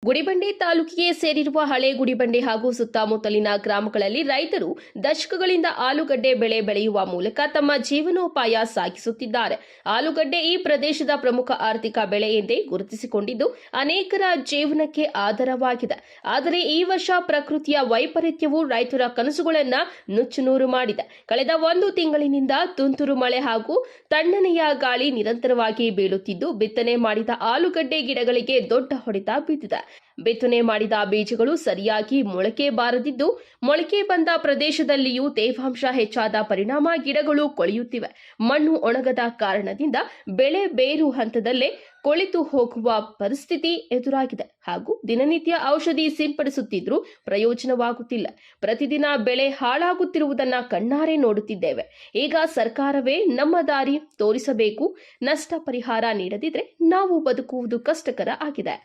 ಗುಡಿಬಂಡೆ ತಾಲೂಕಿಗೆ ಸೇರಿರುವ ಹಳೆ ಗುಡಿಬಂಡೆ ಹಾಗೂ ಸುತ್ತಮುತ್ತಲಿನ ಗ್ರಾಮಗಳಲ್ಲಿ ರೈತರು ದಶಕಗಳಿಂದ ಆಲೂಗಡ್ಡೆ ಬೆಳೆ ಬೆಳೆಯುವ ಮೂಲಕ ತಮ್ಮ ಜೀವನೋಪಾಯ ಸಾಗಿಸುತ್ತಿದ್ದಾರೆ. ಆಲೂಗಡ್ಡೆ ಈ ಪ್ರದೇಶದ ಪ್ರಮುಖ ಆರ್ಥಿಕ ಬೆಳೆ ಎಂದೇ ಗುರುತಿಸಿಕೊಂಡಿದ್ದು ಅನೇಕರ ಜೀವನಕ್ಕೆ ಆಧಾರವಾಗಿದೆ. ಆದರೆ ಈ ವರ್ಷ ಪ್ರಕೃತಿಯ ವೈಪರೀತ್ಯವು ರೈತರ ಕನಸುಗಳನ್ನು ನುಚ್ಚುನೂರು ಮಾಡಿದೆ. ಕಳೆದ ಒಂದು ತಿಂಗಳಿನಿಂದ ತುಂತುರು ಮಳೆ ಹಾಗೂ ತಣ್ಣನೆಯ ಗಾಳಿ ನಿರಂತರವಾಗಿ ಬೀಳುತ್ತಿದ್ದು ಬಿತ್ತನೆ ಮಾಡಿದ ಆಲೂಗಡ್ಡೆ ಗಿಡಗಳಿಗೆ ದೊಡ್ಡ ಹೊಡೆತ ಬಿದ್ದಿದೆ. ಬಿತ್ತನೆ ಮಾಡಿದ ಬೀಜಗಳು ಸರಿಯಾಗಿ ಮೊಳಕೆ ಬಾರದಿದ್ದು ಮೊಳಕೆ ಬಂದ ಪ್ರದೇಶದಲ್ಲಿಯೂ ತೇವಾಂಶ ಹೆಚ್ಚಾದ ಪರಿಣಾಮ ಗಿಡಗಳು ಕೊಳೆಯುತ್ತಿವೆ. ಮಣ್ಣು ಒಣಗದ ಕಾರಣದಿಂದ ಬೆಳೆ ಬೇರು ಹಂತದಲ್ಲೇ ಕೊಳೆತು ಹೋಗುವ ಪರಿಸ್ಥಿತಿ ಎದುರಾಗಿದೆ ಹಾಗೂ ದಿನನಿತ್ಯ ಔಷಧಿ ಸಿಂಪಡಿಸುತ್ತಿದ್ರೂ ಪ್ರಯೋಜನವಾಗುತ್ತಿಲ್ಲ. ಪ್ರತಿದಿನ ಬೆಳೆ ಹಾಳಾಗುತ್ತಿರುವುದನ್ನು ಕಣ್ಣಾರೆ ನೋಡುತ್ತಿದ್ದೇವೆ. ಈಗ ಸರ್ಕಾರವೇ ನಮ್ಮ ದಾರಿ ತೋರಿಸಬೇಕು. ನಷ್ಟ ಪರಿಹಾರ ನೀಡದಿದ್ರೆ ನಾವು ಬದುಕುವುದು ಕಷ್ಟಕರ ಆಗಿದೆ.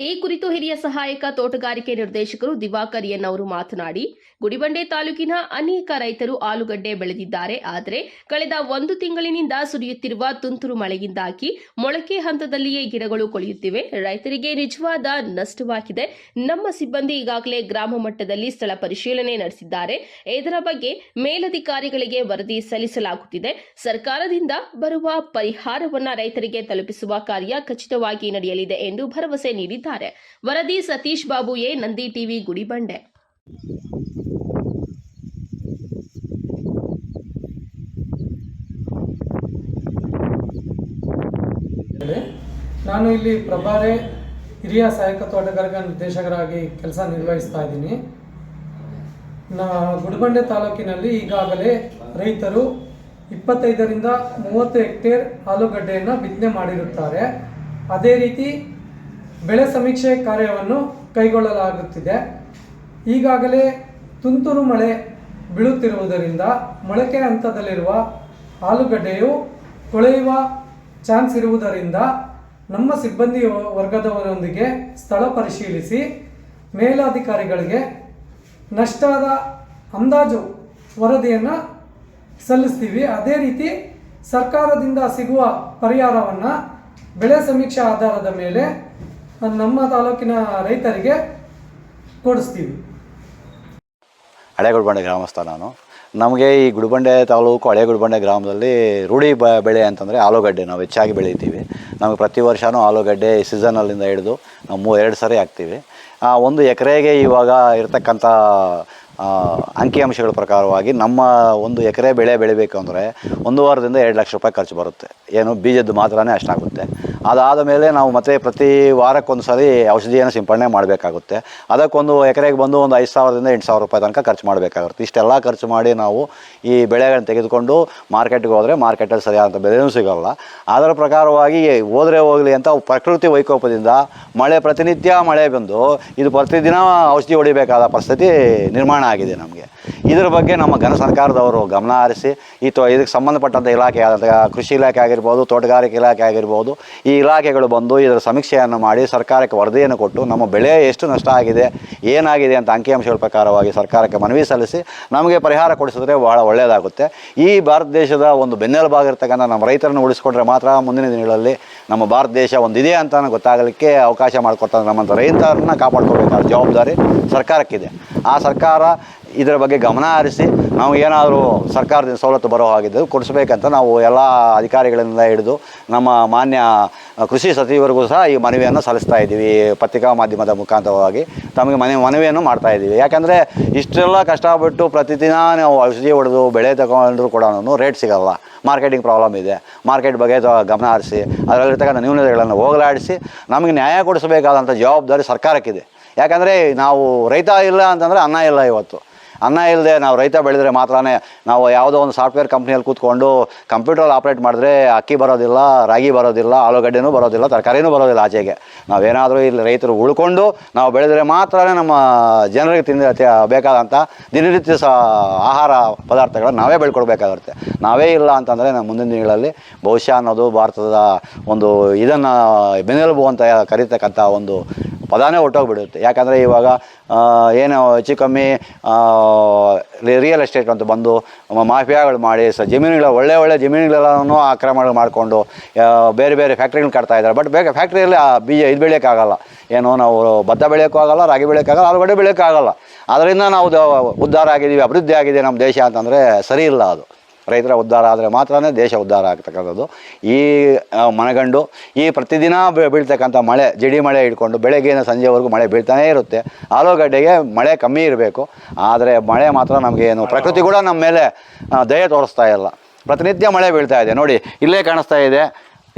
ಈ ಕುರಿತು ಹಿರಿಯ ಸಹಾಯಕ ತೋಟಗಾರಿಕೆ ನಿರ್ದೇಶಕರು ದಿವಾಕರ್ ಎನ್ ಅವರು ಮಾತನಾಡಿ, ಗುಡಿಬಂಡೆ ತಾಲೂಕಿನ ಅನೇಕ ರೈತರು ಆಲೂಗಡ್ಡೆ ಬೆಳೆದಿದ್ದಾರೆ. ಆದರೆ ಕಳೆದ ಒಂದು ತಿಂಗಳಿನಿಂದ ಸುರಿಯುತ್ತಿರುವ ತುಂತುರು ಮಳೆಯಿಂದಾಗಿ ಮೊಳಕೆ ಹಂತದಲ್ಲಿಯೇ ಗಿಡಗಳು ಕೊಳೆಯುತ್ತಿವೆ. ರೈತರಿಗೆ ನಿಜವಾದ ನಷ್ಟವಾಗಿದೆ. ನಮ್ಮ ಸಿಬ್ಬಂದಿ ಈಗಾಗಲೇ ಗ್ರಾಮ ಮಟ್ಟದಲ್ಲಿ ಸ್ಥಳ ಪರಿಶೀಲನೆ ನಡೆಸಿದ್ದಾರೆ. ಇದರ ಬಗ್ಗೆ ಮೇಲಧಿಕಾರಿಗಳಿಗೆ ವರದಿ ಸಲ್ಲಿಸಲಾಗುತ್ತಿದೆ. ಸರ್ಕಾರದಿಂದ ಬರುವ ಪರಿಹಾರವನ್ನು ರೈತರಿಗೆ ತಲುಪಿಸುವ ಕಾರ್ಯ ಖಚಿತವಾಗಿ ನಡೆಯಲಿದೆ ಎಂದು ಭರವಸೆ ನೀಡಿದ್ದಾರೆ. ವರದಿ ಸತೀಶ್ ಬಾಬು ಎ, ನಂದಿ ಟಿವಿ, ಗುಡಿಬಂಡೆ. ನಾನು ಇಲ್ಲಿ ಪ್ರಭಾರೆ ಹಿರಿಯ ಸಹಾಯಕ ತೋಟಗಾರಿಕಾ ನಿರ್ದೇಶಕರಾಗಿ ಕೆಲಸ ನಿರ್ವಹಿಸ್ತಾ ಇದ್ದೀನಿ. ಗುಡಿಬಂಡೆ ತಾಲೂಕಿನಲ್ಲಿ ಈಗಾಗಲೇ ರೈತರು 25ರಿಂದ 30 ಹೆಕ್ಟೇರ್ ಆಲೂಗಡ್ಡೆಯನ್ನು ಬಿತ್ತನೆ ಮಾಡಿರುತ್ತಾರೆ. ಅದೇ ರೀತಿ ಬೆಳೆ ಸಮೀಕ್ಷೆ ಕಾರ್ಯವನ್ನು ಕೈಗೊಳ್ಳಲಾಗುತ್ತಿದೆ. ಈಗಾಗಲೇ ತುಂತುರು ಮಳೆ ಬೀಳುತ್ತಿರುವುದರಿಂದ ಮೊಳಕೆ ಹಂತದಲ್ಲಿರುವ ಆಲೂಗಡ್ಡೆಯು ಕೊಳೆಯುವ ಚಾನ್ಸ್ ಇರುವುದರಿಂದ ನಮ್ಮ ಸಿಬ್ಬಂದಿ ವರ್ಗದವರೊಂದಿಗೆ ಸ್ಥಳ ಪರಿಶೀಲಿಸಿ ಮೇಲಾಧಿಕಾರಿಗಳಿಗೆ ನಷ್ಟದ ಅಂದಾಜು ವರದಿಯನ್ನು ಸಲ್ಲಿಸ್ತೀವಿ. ಅದೇ ರೀತಿ ಸರ್ಕಾರದಿಂದ ಸಿಗುವ ಪರಿಹಾರವನ್ನು ಬೆಳೆ ಸಮೀಕ್ಷೆ ಆಧಾರದ ಮೇಲೆ ನಮ್ಮ ತಾಲೂಕಿನ ರೈತರಿಗೆ ಕೊಡಿಸ್ತೀವಿ. ಹಳೆ ಗುಡಿಬಂಡೆ ಗ್ರಾಮಸ್ಥ ನಾನು. ನಮಗೆ ಈ ಗುಡಿಬಂಡೆ ತಾಲೂಕು ಹಳೆ ಗುಡಿಬಂಡೆ ಗ್ರಾಮದಲ್ಲಿ ರೂಢಿ ಬೆಳೆ ಅಂತಂದರೆ ಆಲೂಗಡ್ಡೆ ನಾವು ಹೆಚ್ಚಾಗಿ ಬೆಳೀತೀವಿ. ನಮಗೆ ಪ್ರತಿ ವರ್ಷವೂ ಆಲೂಗಡ್ಡೆ ಸೀಸನಲ್ಲಿಂದ ಹಿಡಿದು ನಾವು 2 ಸರಿ ಹಾಕ್ತೀವಿ. ಒಂದು ಎಕರೆಗೆ ಇವಾಗ ಇರತಕ್ಕಂಥ ಅಂಕಿಅಂಶಗಳ ಪ್ರಕಾರವಾಗಿ ನಮ್ಮ ಒಂದು ಎಕರೆ ಬೆಳೆ ಬೆಳಿಬೇಕು ಅಂದರೆ 1 ವಾರದಿಂದ 2 ಲಕ್ಷ ರೂಪಾಯಿ ಖರ್ಚು ಬರುತ್ತೆ. ಏನು ಬೀಜದ್ದು ಮಾತ್ರನೇ ಅಷ್ಟಾಗುತ್ತೆ. ಅದಾದ ಮೇಲೆ ನಾವು ಮತ್ತೆ ಪ್ರತಿ ವಾರಕ್ಕೊಂದು ಸರಿ ಔಷಧಿಯನ್ನು ಸಿಂಪಡಣೆ ಮಾಡಬೇಕಾಗುತ್ತೆ. ಅದಕ್ಕೊಂದು ಎಕರೆಗೆ ಬಂದು ಒಂದು 5,000ದಿಂದ 8,000 ರೂಪಾಯಿ ತನಕ ಖರ್ಚು ಮಾಡಬೇಕಾಗುತ್ತೆ. ಇಷ್ಟೆಲ್ಲ ಖರ್ಚು ಮಾಡಿ ನಾವು ಈ ಬೆಳೆಗಳನ್ನು ತೆಗೆದುಕೊಂಡು ಮಾರ್ಕೆಟ್ಗೆ ಹೋದರೆ ಮಾರ್ಕೆಟಲ್ಲಿ ಸರಿಯಾದಂಥ ಬೆಲೆಯೂ ಸಿಗೋಲ್ಲ. ಅದರ ಪ್ರಕಾರವಾಗಿ ಹೋದರೆ ಹೋಗಲಿ ಅಂತ ಪ್ರಕೃತಿ ವೈಕೋಪದಿಂದ ಮಳೆ ಪ್ರತಿನಿತ್ಯ ಮಳೆ ಬಂದು ಇದು ಪ್ರತಿದಿನ ಔಷಧಿ ಹೊಡಿಬೇಕಾದ ಪರಿಸ್ಥಿತಿ ನಿರ್ಮಾಣ ಆಗಿದೆ ನಮಗೆ. ಇದರ ಬಗ್ಗೆ ನಮ್ಮ ಘನ ಸರ್ಕಾರದವರು ಗಮನ ಹರಿಸಿ ಇದಕ್ಕೆ ಸಂಬಂಧಪಟ್ಟಂಥ ಇಲಾಖೆ ಆದಂಥ ಕೃಷಿ ಇಲಾಖೆ ಆಗಿರ್ಬೋದು, ತೋಟಗಾರಿಕೆ ಇಲಾಖೆ ಆಗಿರ್ಬೋದು, ಈ ಇಲಾಖೆಗಳು ಬಂದು ಇದರ ಸಮೀಕ್ಷೆಯನ್ನು ಮಾಡಿ ಸರ್ಕಾರಕ್ಕೆ ವರದಿಯನ್ನು ಕೊಟ್ಟು ನಮ್ಮ ಬೆಳೆ ಎಷ್ಟು ನಷ್ಟ ಆಗಿದೆ, ಏನಾಗಿದೆ ಅಂತ ಅಂಕಿಅಂಶಗಳ ಪ್ರಕಾರವಾಗಿ ಸರ್ಕಾರಕ್ಕೆ ಮನವಿ ಸಲ್ಲಿಸಿ ನಮಗೆ ಪರಿಹಾರ ಕೊಡಿಸಿದ್ರೆ ಬಹಳ ಒಳ್ಳೆಯದಾಗುತ್ತೆ. ಈ ಭಾರತ ದೇಶದ ಒಂದು ಬೆನ್ನೆಲುಬಾಗಿರ್ತಕ್ಕಂಥ ನಮ್ಮ ರೈತರನ್ನು ಉಳಿಸ್ಕೊಂಡ್ರೆ ಮಾತ್ರ ಮುಂದಿನ ದಿನಗಳಲ್ಲಿ ನಮ್ಮ ಭಾರತ ದೇಶ ಒಂದಿದೆ ಅಂತ ಗೊತ್ತಾಗಲಿಕ್ಕೆ ಅವಕಾಶ ಮಾಡಿಕೊಡ್ತಾರೆ. ನಮ್ಮಂಥ ರೈತರನ್ನ ಕಾಪಾಡ್ಕೋಬೇಕಾದ ಜವಾಬ್ದಾರಿ ಸರ್ಕಾರಕ್ಕಿದೆ. ಆ ಸರ್ಕಾರ ಇದರ ಬಗ್ಗೆ ಗಮನ ಹರಿಸಿ ನಾವು ಏನಾದರೂ ಸರ್ಕಾರದಿಂದ ಸವಲತ್ತು ಬರೋ ಹಾಗಿದ್ದು ಕೊಡಿಸ್ಬೇಕಂತ ನಾವು ಎಲ್ಲ ಅಧಿಕಾರಿಗಳಿಂದ ಹಿಡಿದು ನಮ್ಮ ಮಾನ್ಯ ಕೃಷಿ ಸಚಿವರಿಗೂ ಸಹ ಈ ಮನವಿಯನ್ನು ಸಲ್ಲಿಸ್ತಾ ಇದ್ದೀವಿ. ಪತ್ರಿಕಾ ಮಾಧ್ಯಮದ ಮುಖಾಂತರವಾಗಿ ತಮಗೆ ಮನವಿಯನ್ನು ಮಾಡ್ತಾ ಇದ್ದೀವಿ. ಯಾಕಂದರೆ ಇಷ್ಟೆಲ್ಲ ಕಷ್ಟಪಟ್ಟು ಪ್ರತಿದಿನ ನಾವು ಔಷಧಿ ಹೊಡೆದು ಬೆಳೆ ತಗೊಂಡ್ರೂ ಕೂಡ ರೇಟ್ ಸಿಗೋಲ್ಲ. ಮಾರ್ಕೆಟಿಂಗ್ ಪ್ರಾಬ್ಲಮ್ ಇದೆ. ಮಾರ್ಕೆಟ್ ಬಗ್ಗೆ ಗಮನ ಹರಿಸಿ ಅದರಲ್ಲಿರ್ತಕ್ಕಂಥ ನ್ಯೂನತೆಗಳನ್ನು ಹೋಗಲಾಡಿಸಿ ನಮಗೆ ನ್ಯಾಯ ಕೊಡಿಸಬೇಕಾದಂಥ ಜವಾಬ್ದಾರಿ ಸರ್ಕಾರಕ್ಕಿದೆ. ಯಾಕಂದರೆ ನಾವು ರೈತ ಇಲ್ಲ ಅಂತಂದರೆ ಅನ್ನ ಇಲ್ಲ. ಇವತ್ತು ಅನ್ನ ಇಲ್ಲದೆ ನಾವು ರೈತ ಬೆಳೆದರೆ ಮಾತ್ರ ನಾವು ಯಾವುದೋ ಒಂದು ಸಾಫ್ಟ್ವೇರ್ ಕಂಪ್ನಿಯಲ್ಲಿ ಕೂತ್ಕೊಂಡು ಕಂಪ್ಯೂಟ್ರಲ್ಲಿ ಆಪ್ರೇಟ್ ಮಾಡಿದ್ರೆ ಅಕ್ಕಿ ಬರೋದಿಲ್ಲ, ರಾಗಿ ಬರೋದಿಲ್ಲ, ಆಲೂಗಡ್ಡೆನೂ ಬರೋದಿಲ್ಲ, ತರಕಾರಿನೂ ಬರೋದಿಲ್ಲ. ಆಚೆಗೆ ನಾವೇನಾದರೂ ಇಲ್ಲಿ ರೈತರು ಉಳ್ಕೊಂಡು ನಾವು ಬೆಳೆದರೆ ಮಾತ್ರ ನಮ್ಮ ಜನರಿಗೆ ಬೇಕಾದಂಥ ದಿನನಿತ್ಯ ಆಹಾರ ಪದಾರ್ಥಗಳನ್ನು ನಾವೇ ಬೆಳ್ಕೊಡ್ಬೇಕಾಗುತ್ತೆ. ನಾವೇ ಇಲ್ಲ ಅಂತಂದರೆ ನಮ್ಮ ಮುಂದಿನ ದಿನಗಳಲ್ಲಿ ಬಹುಶಃ ಅನ್ನೋದು ಭಾರತದ ಒಂದು ಇದನ್ನು ಬೆನ್ನೆಲುಬು ಅಂತ ಕರೀತಕ್ಕಂಥ ಒಂದು ಪದಾನೇ ಹೊಟ್ಟೋಗ್ಬಿಡುತ್ತೆ. ಯಾಕಂದರೆ ಇವಾಗ ಏನು ಹೆಚ್ಚು ಕಮ್ಮಿ ರಿಯಲ್ ಎಸ್ಟೇಟ್ ಅಂತ ಬಂದು ಮಾಫಿಯಾಗಳು ಮಾಡಿ ಜಮೀನುಗಳ ಒಳ್ಳೆ ಜಮೀನುಗಳೆಲ್ಲನೂ ಆಕ್ರಮಣ ಮಾಡಿಕೊಂಡು ಬೇರೆ ಬೇರೆ ಫ್ಯಾಕ್ಟ್ರಿಗಳು ಕಟ್ತಾ ಇದ್ದಾರೆ. ಬಟ್ ಫ್ಯಾಕ್ಟ್ರಿಯಲ್ಲಿ ಬೀಜ ಇದು ಬೆಳೆಯೋಕ್ಕಾಗಲ್ಲ, ಏನು ನಾವು ಭತ್ತ ಬೆಳೆಯೋಕ್ಕೂ ಆಗಲ್ಲ, ರಾಗಿ ಬೆಳೆಯೋಕ್ಕಾಗಲ್ಲ, ಆಲೂಗಡ್ಡೆ ಬೆಳೆಯೋಕ್ಕಾಗಲ್ಲ. ಅದರಿಂದ ನಾವು ಉದ್ಧಾರ ಆಗಿದ್ದೀವಿ, ಅಭಿವೃದ್ಧಿ ಆಗಿದೆ ನಮ್ಮ ದೇಶ ಅಂತಂದರೆ ಸರಿ ಇಲ್ಲ. ಅದು ರೈತರ ಉದ್ಧಾರ ಆದರೆ ಮಾತ್ರ ದೇಶ ಉದ್ಧಾರ ಆಗ್ತಕ್ಕಂಥದ್ದು. ಈ ಮನಗಂಡು ಈ ಪ್ರತಿದಿನ ಬೀಳ್ತಕ್ಕಂಥ ಮಳೆ, ಜಡಿ ಮಳೆ ಹಿಡ್ಕೊಂಡು ಬೆಳಗ್ಗೆಯಿಂದ ಸಂಜೆವರೆಗೂ ಮಳೆ ಬೀಳ್ತಾನೇ ಇರುತ್ತೆ. ಆಲೂಗಡ್ಡೆಗೆ ಮಳೆ ಕಮ್ಮಿ ಇರಬೇಕು, ಆದರೆ ಮಳೆ ಮಾತ್ರ ನಮಗೆ ಏನು ಪ್ರಕೃತಿ ಕೂಡ ನಮ್ಮ ಮೇಲೆ ದಯೆ ತೋರಿಸ್ತಾ ಇಲ್ಲ. ಪ್ರತಿನಿತ್ಯ ಮಳೆ ಬೀಳ್ತಾ ಇದೆ ನೋಡಿ, ಇಲ್ಲೇ ಕಾಣಿಸ್ತಾ ಇದೆ.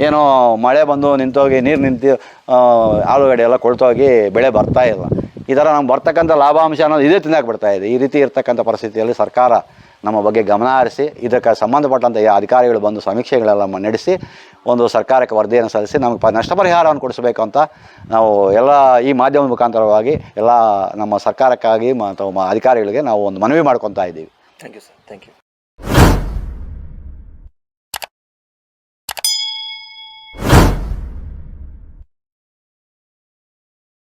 ಏನೋ ಮಳೆ ಬಂದು ನಿಂತೋಗಿ ನೀರು ನಿಂತು ಆಲೂಗಡ್ಡೆ ಎಲ್ಲ ಕೊಳ್ತೋಗಿ ಬೆಳೆ ಬರ್ತಾ ಇಲ್ಲ. ಈ ಥರ ನಮ್ಗೆ ಬರ್ತಕ್ಕಂಥ ಲಾಭಾಂಶ ಅನ್ನೋದು ಇದೇ ತಿನ್ನಕ್ಕೆ ಬಿಡ್ತಾ ಇದೆ. ಈ ರೀತಿ ಇರ್ತಕ್ಕಂಥ ಪರಿಸ್ಥಿತಿಯಲ್ಲಿ ಸರ್ಕಾರ ನಮ್ಮ ಬಗ್ಗೆ ಗಮನ ಹರಿಸಿ ಇದಕ್ಕೆ ಸಂಬಂಧಪಟ್ಟಂಥ ಅಧಿಕಾರಿಗಳು ಬಂದು ಸಮೀಕ್ಷೆಗಳೆಲ್ಲ ನಡೆಸಿ ಒಂದು ಸರ್ಕಾರಕ್ಕೆ ವರದಿಯನ್ನು ಸಲ್ಲಿಸಿ ನಮಗೆ ನಷ್ಟ ಪರಿಹಾರವನ್ನು ಕೊಡಿಸಬೇಕು ಅಂತ ನಾವು ಎಲ್ಲ ಈ ಮಾಧ್ಯಮದ ಮುಖಾಂತರವಾಗಿ ಎಲ್ಲ ನಮ್ಮ ಸರ್ಕಾರಕ್ಕಾಗಿ ಮತ್ತು ಅಧಿಕಾರಿಗಳಿಗೆ ನಾವು ಒಂದು ಮನವಿ ಮಾಡ್ಕೊತಾ ಇದ್ದೀವಿ. Thank you sir, thank you.